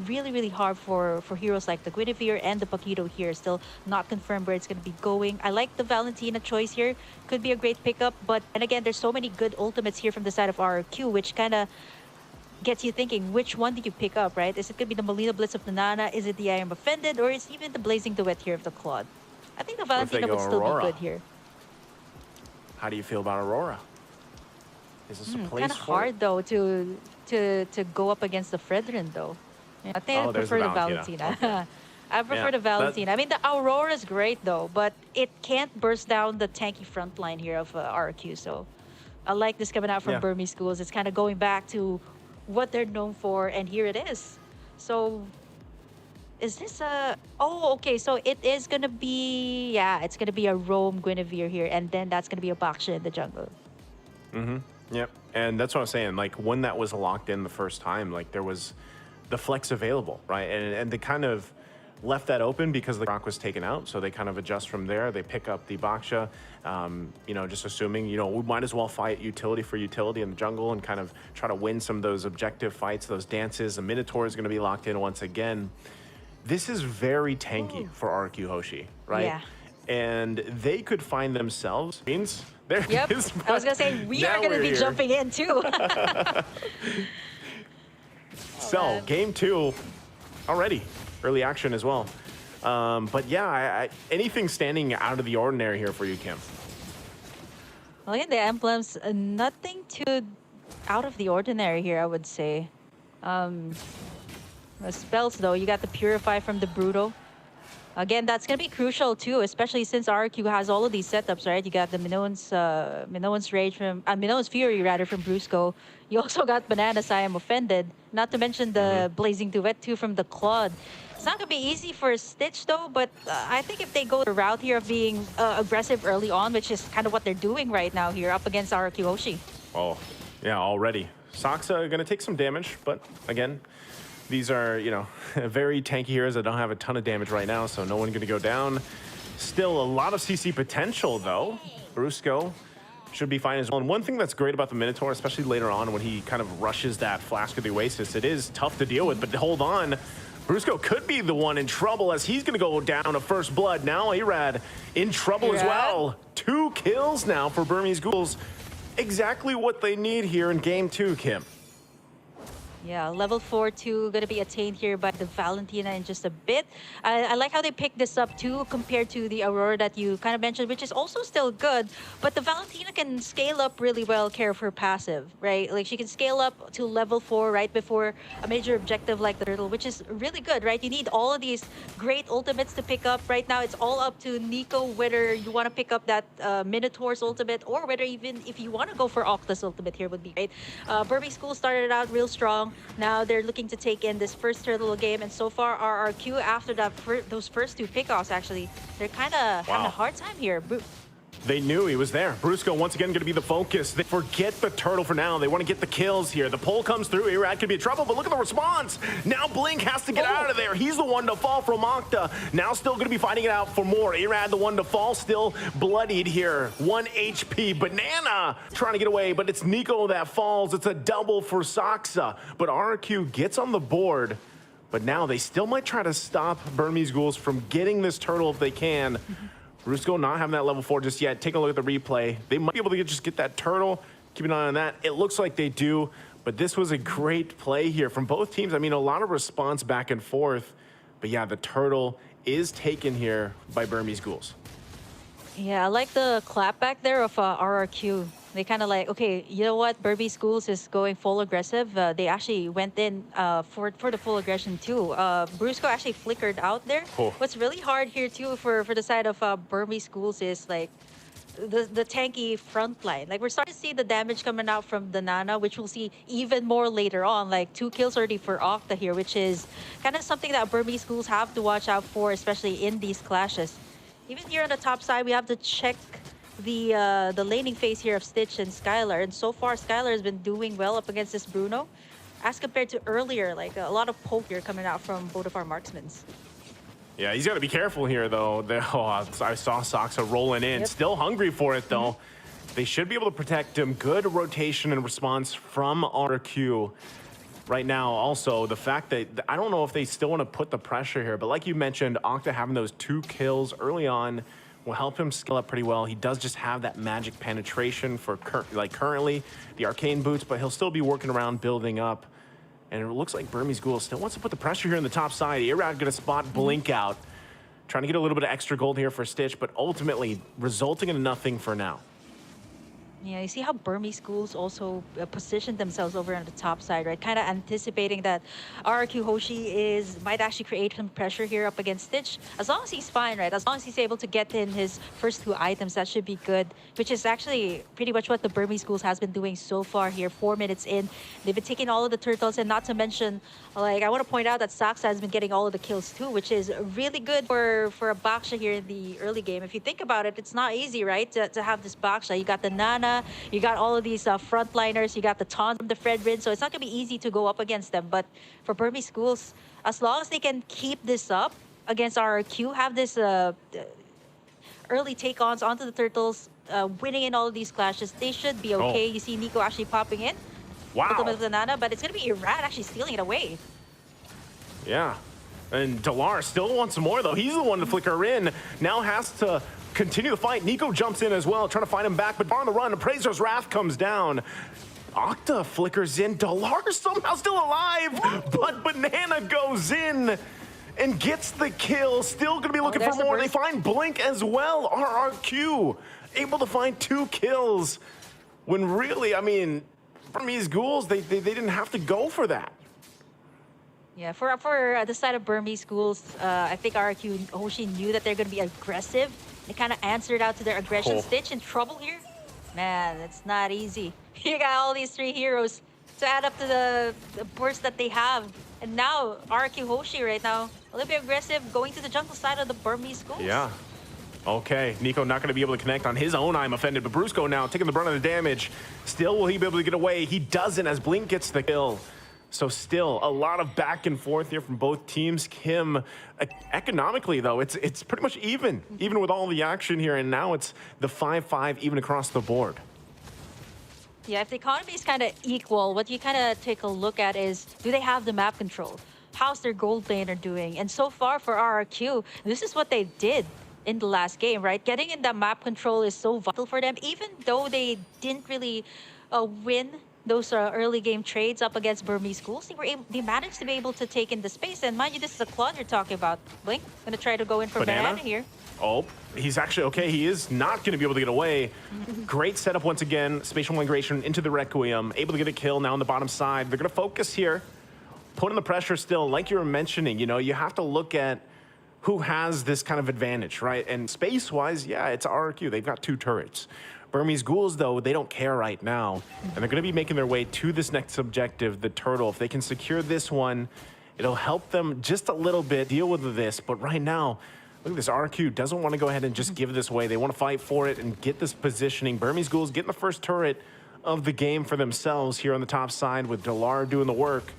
really, really hard for heroes like the Guinevere and the Paquito here. Still not confirmed where it's going to be going. I like the Valentina choice here. Could be a great pickup, but and again, there's so many good ultimates here from the side of RRQ, which kind of gets you thinking, which one did you pick up, right? Is it going to be the Molina Blitz of the Nana? Is it the I Am Offended? Or is it even the Blazing Duet here of the Claude? I think the What if they Valentina go would still Aurora? be good here. How do you feel about Aurora? Is this a place Kind of hard, though, to go up the Fredrin, though. Yeah, I think I there's prefer the the Valentina. Okay. I prefer the Valentina. I mean, the Aurora is great, though, but it can't burst down the tanky front line here of RQ. So I like this coming out from Burmese Schools. It's kind of going back to what they're known for, and here it is. So is this a... Oh, okay, so it is going to be... Yeah, it's going to be a Roam Guinevere here, and then that's going to be a Baksha in the jungle. Yep, and that's what I'm saying. Like, when that was locked in the first time, like, there was the flex available, right? And they kind of left that open because the rock was taken out, so they kind of adjust from there. They pick up the Baksha, you know, just assuming, you know, we might as well fight utility for utility in the jungle and kind of try to win some of those objective fights, those dances. The Minotaur is going to be locked in once again. This is very tanky for RQ Hoshi, right? Yeah. And they could find themselves means there. Yep. I was gonna say we are gonna be jumping in too. So game 2 already early action as well. But yeah, anything standing out of the ordinary here for you, Kim? Look at the emblems. Nothing too out of the ordinary here, I would say. The spells, though, you got the Purify from the Bruto. Again, that's going to be crucial, too, especially since RQ has all of these setups, right? You got the Minoan's Rage from... Minoan's Fury, rather, from Brusco. You also got Banana's I Am Offended. Not to mention the Blazing Duet, too, from the Claude. It's not going to be easy for Stitch, though, but I think if they go the route here of being aggressive early on, which is kind of what they're doing right now here up against RQ Hoshi. Oh, yeah, already. Saksa going to take some damage, but again... These are, you know, very tanky heroes that don't have a ton of damage right now, so no one going to go down. Still a lot of CC potential, though. Brusco should be fine as well. And one thing that's great about the Minotaur, especially later on when he kind of rushes that Flask of the Oasis, it is tough to deal with, but hold on. Brusco could be the one in trouble as he's going to go down to first blood. Now Arad in trouble as well. 2 kills now for Burmese Ghouls. Exactly what they need here in game 2, Kim. Yeah, level 4-2 gonna be attained here by the Valentina in just a bit. I like how they picked this up too compared to the Aurora that you kind of mentioned, which is also still good. But the Valentina can scale up really well, care of her passive, right? Like she can scale up to level 4 right before a major objective like the Turtle, which is really good, right? You need all of these great ultimates to pick up. Right now, it's all up to Nico whether you want to pick up that Minotaur's ultimate or whether even if you want to go for Octa's ultimate here would be great. Burmese School started out real strong. Now they're looking to take in this first Turtle game, and so far RRQ after that those first 2 pickoffs, actually, they're kind of having a hard time here. They knew he was there. Brusco once again going to be the focus. They forget the Turtle for now. They want to get the kills here. The pull comes through. Irad could be in trouble, but look at the response. Now Blink has to get out of there. He's the one to fall from Octa. Now still going to be fighting it out for more. Irad the one to fall, still bloodied here. 1 HP. Banana trying to get away, but it's Nico that falls. It's a double for Saksa. But RQ gets on the board. But now they still might try to stop Burmese Ghouls from getting this Turtle if they can. Brusco not having that level 4 just yet. Take a look at the replay. They might be able to just get that Turtle. Keep an eye on that. It looks like they do, but this was a great play here from both teams. I mean, a lot of response back and forth, but yeah, the Turtle is taken here by Burmese Ghouls. Yeah, I like the clap back there of RRQ. They kind of like, okay, you know what? Burmese Schools is going full aggressive. They actually went in for the full aggression too. Brusco actually flickered out there. What's really hard here too for the side of Burmese Schools is like the tanky front line. Like we're starting to see the damage coming out from the Nana, which we'll see even more later on. Like 2 kills already for Octa here, which is kind of something that Burmese Schools have to watch out for, especially in these clashes. Even here on the top side, we have to check the laning phase here of Stitch and Skylar, and so far Skylar has been doing well up against this Bruno as compared to earlier. Like a lot of poke here coming out from both of our marksmans. Yeah, he's got to be careful here though. I saw Saksa rolling in, still hungry for it though. They should be able to protect him. Good rotation and response from RQ. right now. Also, the fact that I don't know if they still want to put the pressure here, but like you mentioned, Octa having those 2 kills early on will help him scale up pretty well. He does just have that magic penetration for currently the arcane boots, but he'll still be working around building up. And it looks like BURMESE GHOUL still wants to put the pressure here on the top side. Irad gonna spot Blink out, trying to get a little bit of extra gold here for Stitch, but ultimately resulting in nothing for now. Yeah, you see how BURMESE Ghouls also positioned themselves over on the top side, right? Kind of anticipating that RRQ Hoshi might actually create some pressure here up against Stitch. As long as he's fine, right? As long as he's able to get in his first 2 items, that should be good. Which is actually pretty much what the BURMESE Ghouls has been doing so far here. 4 minutes in, they've been taking all of the turtles, and not to mention, like, I want to point out that Saksa has been getting all of the kills too, which is really good for a Baksha here in the early game. If you think about it, it's not easy, right? To have this Baksha. You got the Nana, you got all of these frontliners, you got the taunt from the Fredrin, so it's not going to be easy to go up against them. But for BURMESE Ghouls, as long as they can keep this up against RRQ, have this early take-ons onto the turtles, winning in all of these clashes, they should be okay. You see Nico actually popping in. Wow. With the Nana, but it's going to be Irad actually stealing it away. Yeah. And Delar still wants more, though. He's the one to flicker in. Now has to continue the fight. Nico jumps in as well, trying to find him back, but on the run, Appraiser's Wrath comes down. Octa flickers in. Delar somehow still alive, but Banana goes in and gets the kill. Still going to be looking for more. They find Blink as well. RRQ able to find 2 kills when really, I mean, BURMESE Ghouls, they didn't have to go for that. Yeah, for the side of BURMESE Ghouls, I think RRQ Hoshi knew that they're going to be aggressive. They kind of answered out to their aggression. Stitch in trouble here? Man, it's not easy. You got all these 3 heroes to add up to the burst that they have. And now, RRQ Hoshi right now, a little bit aggressive, going to the jungle side of the BURMESE Ghouls. Yeah. Okay, Nico not going to be able to connect on his own I'm offended, but Brusco now taking the brunt of the damage. Still, will he be able to get away? He doesn't as Blink gets the kill. So still a lot of back and forth here from both teams. Kim, economically though, it's pretty much even with all the action here, and now it's the 5-5 even across the board. Yeah, if the economy is kind of equal, what you kind of take a look at is, do they have the map control? How's their gold laner doing? And so far for RRQ, this is what they did in the last game, right? Getting in that map control is so vital for them, even though they didn't really win those early game trades up against BURMESE Ghouls. They managed to be able to take in the space. And mind you, this is a Claude you're talking about. Blink, gonna try to go in for Banana here. Oh, he's actually okay. He is not going to be able to get away. Great setup once again. Spatial migration into the Requiem. Able to get a kill now on the bottom side. They're going to focus here. Putting the pressure still. Like you were mentioning, you know, you have to look at who has this kind of advantage, right? And space-wise, yeah, it's RRQ. They've got 2 turrets. BURMESE Ghouls, though, they don't care right now. And they're going to be making their way to this next objective, the turtle. If they can secure this one, it'll help them just a little bit deal with this. But right now, look at this. RRQ doesn't want to go ahead and just give this away. They want to fight for it and get this positioning. BURMESE Ghouls getting the first turret of the game for themselves here on the top side with Delar doing the work.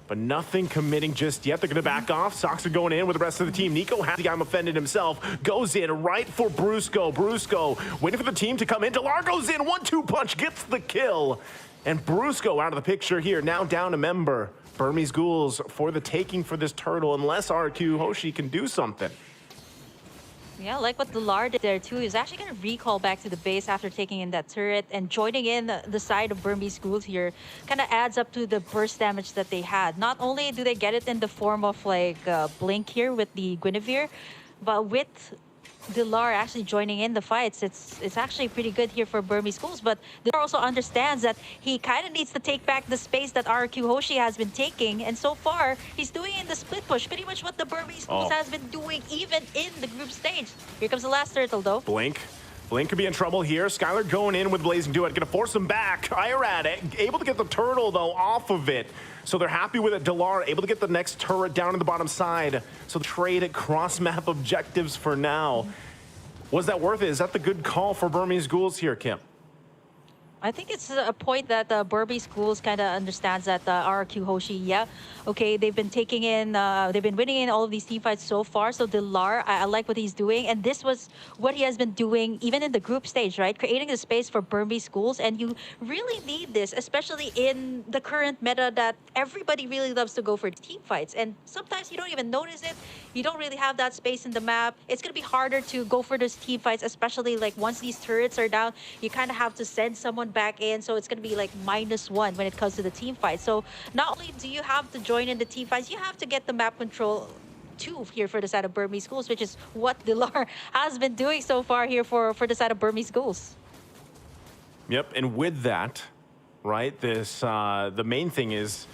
But nothing committing just yet. They're going to back off. Soxa going in with the rest of the team. Nico has the guy offended himself. Goes in right for Brusco. Brusco waiting for the team to come in. Delar goes in. 1-2 punch. Gets the kill. And Brusco out of the picture here. Now down a member. BURMESE Ghouls for the taking for this turtle. Unless RRQ Hoshi can do something. Yeah, like what Delar did there too. He's actually going to recall back to the base after taking in that turret, and joining in the side of BURMESE Ghouls here kind of adds up to the burst damage that they had. Not only do they get it in the form of like Blink here with the Guinevere, but with Delar actually joining in the fights, it's actually pretty good here for BURMESE Ghouls. But Delar also understands that he kind of needs to take back the space that RRQ Hoshi has been taking, and so far he's doing in the split push pretty much what the BURMESE Ghouls has been doing even in the group stage. Here comes the last turtle though. Blink could be in trouble here. Skylar going in with Blazing Duet, gonna force him back. Irad able to get the turtle though off of it. So they're happy with it. Delar able to get the next turret down in the bottom side. So trade at cross-map objectives for now. Was that worth it? Is that the good call for BURMESE Ghouls here, Kim? I think it's a point that Burmese schools kind of understands that RRQ Hoshi, yeah, okay, they've been taking in, they've been winning in all of these team fights so far. So Dilar, I like what he's doing, and this was what he has been doing even in the group stage, right? Creating the space for Burmese schools, and you really need this, especially in the current meta that everybody really loves to go for team fights, and sometimes you don't even notice it. You don't really have that space in the map. It's gonna be harder to go for those team fights, especially like once these turrets are down, you kind of have to send someone back in. So it's going to be like -1 when it comes to the team fight. So not only do you have to join in the team fights, you have to get the map control too here for the side of Burmese schools, which is what Dilar has been doing so far here for the side of Burmese schools. Yep, and with that, right, this the main thing is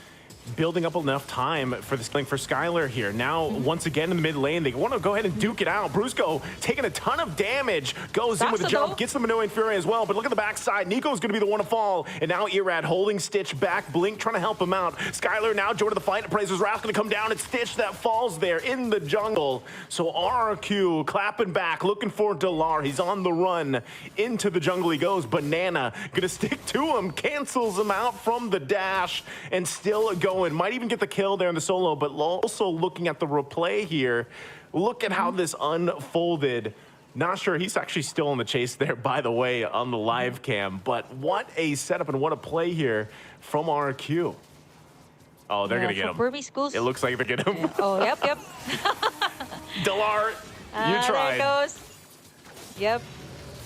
building up enough time for this thing for Skylar here. Now, once again in the mid lane, they want to go ahead and duke it out. Brusco taking a ton of damage, goes in with a jump, gets the Minoan Fury as well, but look at the backside. Nico's going to be the one to fall, and now Irad holding Stitch back, Blink trying to help him out. Skylar now joining the fight, Appraiser's Wrath going to come down, it's Stitch that falls there in the jungle. So RRQ clapping back, looking for Dilar. He's on the run. Into the jungle he goes. Banana going to stick to him, cancels him out from the dash, and still going. Might even get the kill there in the solo, but also looking at the replay here, look at how this unfolded. Not sure, he's actually still in the chase there, by the way, on the live cam, but what a setup and what a play here from RQ. Oh, they're gonna get him. Burmese schools. It looks like they're getting him. Oh, yep. Dilar, you tried. There it goes. Yep.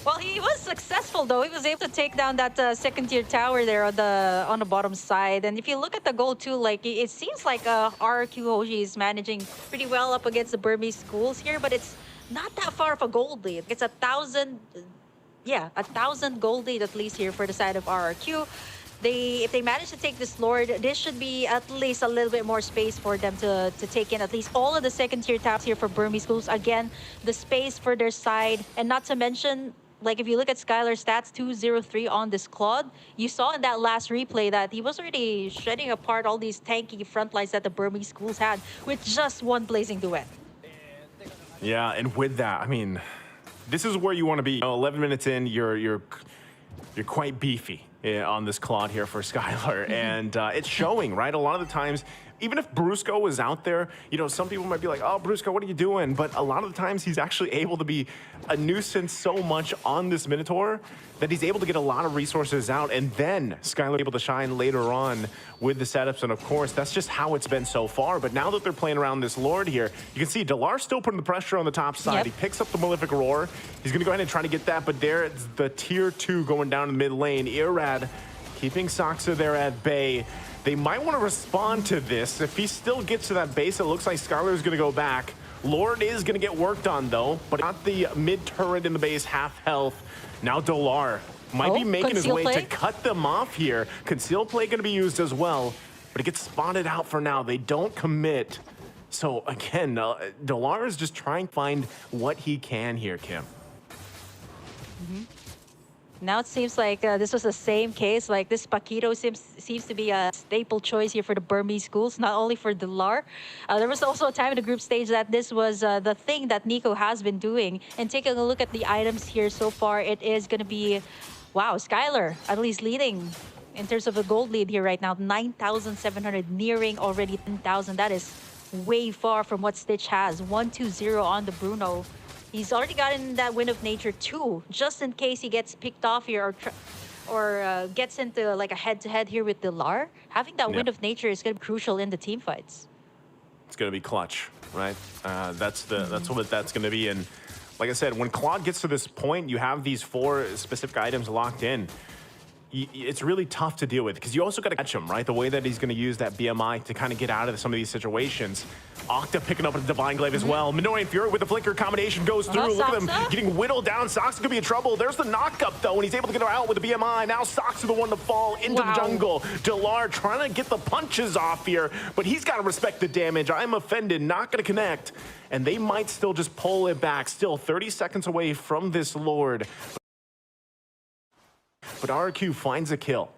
Well, he was successful though. He was able to take down that second-tier tower there on the bottom side. And if you look at the goal too, like it seems like RRQ Hoshi is managing pretty well up against the Burmese schools here, but it's not that far of a gold lead. It's 1,000, yeah, 1,000 gold lead at least here for the side of RRQ. If they manage to take this Lord, this should be at least a little bit more space for them to take in at least all of the second-tier towers here for Burmese schools. Again, the space for their side, and not to mention, like if you look at Skylar's stats, 203 on this Claude, you saw in that last replay that he was already shredding apart all these tanky front lines that the Burmese schools had with just one Blazing Duet. Yeah, and with that, I mean, this is where you want to be. 11 minutes in, you're quite beefy on this Claude here for Skylar, and it's showing, right? A lot of the times, even if Brusco was out there, you know, some people might be like, oh, Brusco, what are you doing? But a lot of the times he's actually able to be a nuisance so much on this Minotaur that he's able to get a lot of resources out, and then Skylar able to shine later on with the setups. And of course, that's just how it's been so far. But now that they're playing around this Lord here, you can see Dilar still putting the pressure on the top side. Yep. He picks up the Malefic Roar. He's gonna go ahead and try to get that, but there's the tier 2 going down in the mid lane. Irad keeping Saksa there at bay. They might want to respond to this. If he still gets to that base, it looks like Skylar is going to go back. Lord is going to get worked on, though, but not the mid turret in the base, half health. Now Dilar might be making his way to cut them off here. Conceal play going to be used as well, but it gets spotted out for now. They don't commit. So again, Dilar is just trying to find what he can here, Kim. Now it seems like this was the same case. Like this Paquito seems to be a staple choice here for the Burmese schools, not only for Dilar. There was also a time in the group stage that this was the thing that Nico has been doing. And taking a look at the items here so far, it is going to be, wow, Skylar at least leading in terms of a gold lead here right now. 9,700, nearing already 10,000. That is way far from what Stitch has. 1-2-0 on the Bruno. He's already gotten that Wind of Nature too, just in case he gets picked off here or gets into like a head-to-head here with Dilar. Having that Wind of Nature is going to be crucial in the team fights. It's going to be clutch, right? That's what that's going to be. And like I said, when Claude gets to this point, you have these 4 specific items locked in. It's really tough to deal with because you also got to catch him, right? The way that he's going to use that BMI to kind of get out of some of these situations. Octa picking up a Divine Glaive as well. Minoan Fury with the Flicker combination goes through. Look at him getting whittled down. Sox could be in trouble. There's the knockup though, and he's able to get her out with the BMI. Now Sox is the one to fall into the jungle. Dilar trying to get the punches off here, but he's got to respect the damage. I'm offended, not going to connect. And they might still just pull it back. Still 30 seconds away from this Lord. But RRQ finds a kill.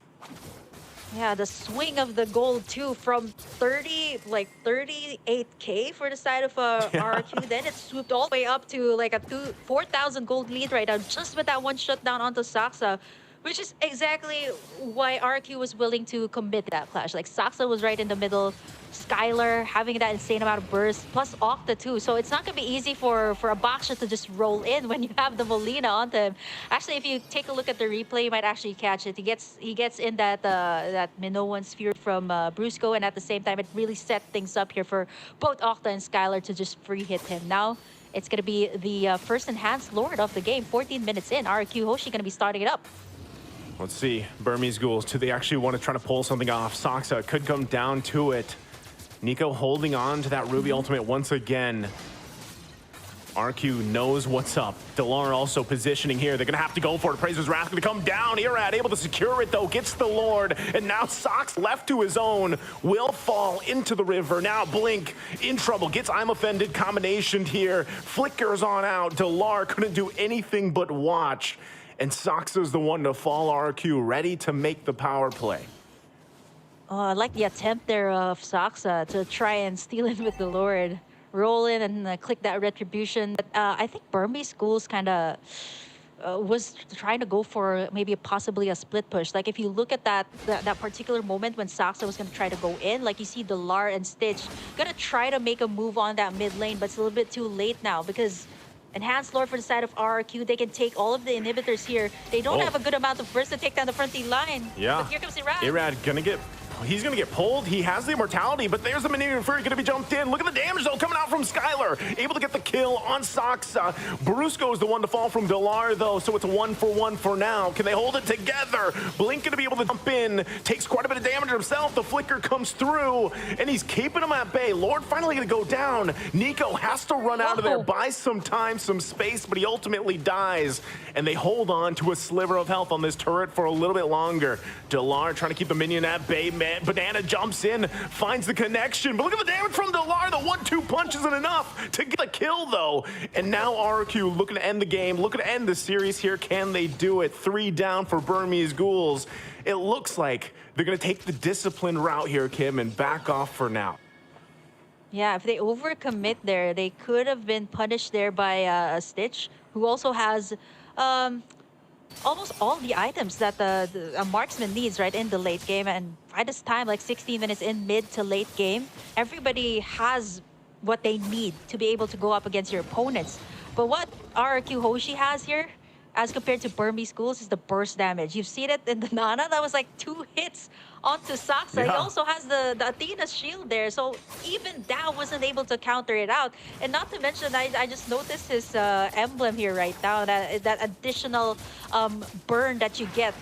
Yeah, the swing of the gold too from 38K for the side of RRQ. Then it swooped all the way up to like a 4,000 gold lead right now just with that one shutdown onto Saksa. Which is exactly why RQ was willing to commit that clash. Like Saxa was right in the middle, Skylar having that insane amount of burst, plus Octa too. So it's not gonna be easy for a Baksha to just roll in when you have the Molina onto him. Actually, if you take a look at the replay, you might actually catch it. He gets in that Minoan sphere from Brusco, and at the same time, it really set things up here for both Octa and Skylar to just free hit him. Now it's gonna be the first enhanced Lord of the game. 14 minutes in, RQ Hoshi gonna be starting it up. Let's see, Burmese Ghouls, do they actually want to try to pull something off? Saxa could come down to it. Nico holding on to that Ruby ultimate once again. RQ knows what's up. Delar also positioning here. They're going to have to go for it. Prazer's Wrath going to come down. Irad able to secure it, though. Gets the Lord. And now Sox left to his own. Will fall into the river. Now Blink in trouble. Gets I'm Offended combination here. Flickers on out. Delar couldn't do anything but watch. And Saxa's the one to fall. RQ ready to make the power play. Oh, I like the attempt there of Saxa to try and steal in with the Lord. Roll in and click that retribution. But I think Burmese Schools kind of was trying to go for maybe possibly a split push. Like if you look at that particular moment when Saxa was going to try to go in, like you see Delar and Stitch gonna try to make a move on that mid lane, but it's a little bit too late now because Enhanced Lord for the side of RRQ, they can take all of the inhibitors here. They don't have a good amount of burst to take down the front line. Yeah. But here comes Irad. Irad gonna get... He's going to get pulled. He has the immortality, but there's the Minion Fury going to be jumped in. Look at the damage, though, coming out from Skylar. Able to get the kill on Saxa. Brusco is the one to fall from Delar, though, so it's a 1-for-1 for now. Can they hold it together? Blink going to be able to jump in. Takes quite a bit of damage himself. The flicker comes through, and he's keeping him at bay. Lord finally going to go down. Nico has to run out of there, buy some time, some space, but he ultimately dies. And they hold on to a sliver of health on this turret for a little bit longer. Delar trying to keep the minion at bay. Banana jumps in, finds the connection, but look at the damage from Delar. The 1-2 punch isn't enough to get the kill, though. And now RQ looking to end the game, looking to end the series here. Can they do it? 3 down for Burmese Ghouls. It looks like they're going to take the disciplined route here, Kim, and back off for now. Yeah, if they overcommit there, they could have been punished there by Stitch, who also has almost all the items that a marksman needs right in the late game. And by this time, like 16 minutes in mid to late game, everybody has what they need to be able to go up against your opponents. But what RRQ Hoshi has here, as compared to Burmese Schools, is the burst damage. You've seen it in the Nana. That was like 2 hits onto Saxa. Yeah. He also has the Athena's shield there. So even that wasn't able to counter it out. And not to mention, I just noticed his emblem here right now. That additional burn that you get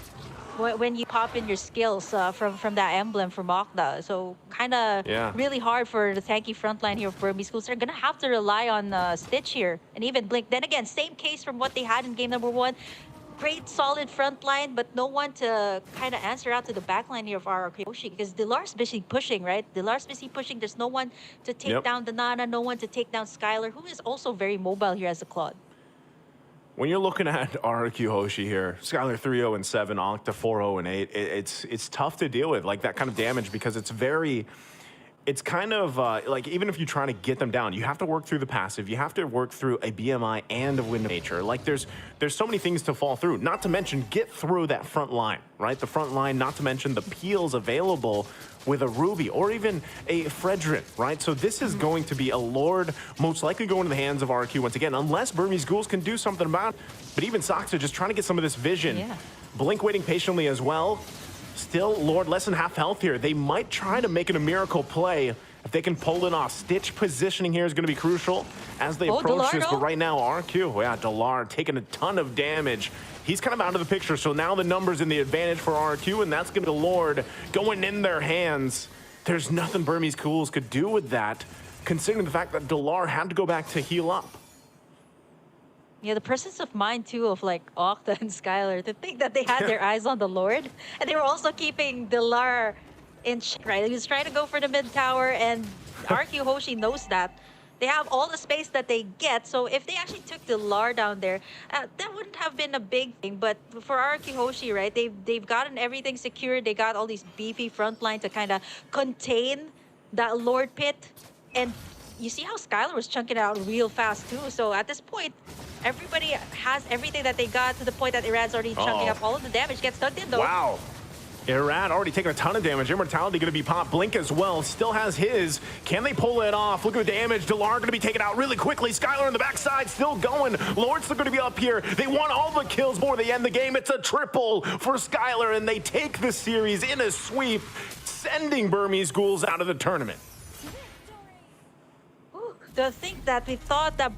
when you pop in your skills from that emblem from Okta. So kind of really hard for the tanky frontline here of Burmese Schools. They're going to have to rely on Stitch here and even Blink. Then again, same case from what they had in game number 1. Great solid front line, but no one to kind of answer out to the back line here of RRQ Hoshi because Delar's busy pushing, right? Delar's busy pushing. There's no one to take down the Nana, no one to take down Skylar, who is also very mobile here as a Claude. When you're looking at RRQ Hoshi here, Skylar 3-0-7, Octa 4-0-8, it's tough to deal with, like that kind of damage, because it's kind of like, even if you try to get them down, you have to work through the passive, you have to work through a BMI and a Wind of Nature. Like there's so many things to fall through, not to mention get through that front line, right? The front line, not to mention the peels available with a Ruby or even a Fredrin, right? So this is going to be a Lord most likely going to the hands of RQ once again, unless Burmese Ghouls can do something about it. But even Saxa just trying to get some of this vision. Yeah. Blink waiting patiently as well. Still, Lord less than half health here. They might try to make it a miracle play if they can pull it off. Stitch positioning here is going to be crucial as they approach this. But right now, RQ, yeah, Delar taking a ton of damage. He's kind of out of the picture, so now the numbers in the advantage for RQ, and that's going to be the Lord going in their hands. There's nothing Burmese Ghouls could do with that, considering the fact that Delar had to go back to heal up. Yeah, the presence of mind, too, of like Octa and Skylar, to think that they had their eyes on the Lord. And they were also keeping Delar in check, right? He was trying to go for the mid tower, and RQ Hoshi knows that. They have all the space that they get, so if they actually took Delar down there, that wouldn't have been a big thing. But for RQ Hoshi, right, they've gotten everything secured. They got all these beefy front line to kind of contain that Lord pit. And you see how Skylar was chunking it out real fast, too. So at this point, Everybody has everything that they got to the point that Iran's already chunking up all of the damage. Gets stuck in though. Wow. Irad already taking a ton of damage. Immortality going to be popped. Blink as well. Still has his. Can they pull it off? Look at the damage. Delar going to be taken out really quickly. Skylar on the backside still going. Lord's still going to be up here. They want all the kills before they end the game. It's a triple for Skylar, and they take the series in a sweep, sending Burmese Ghouls out of the tournament. Ooh, to think that we thought that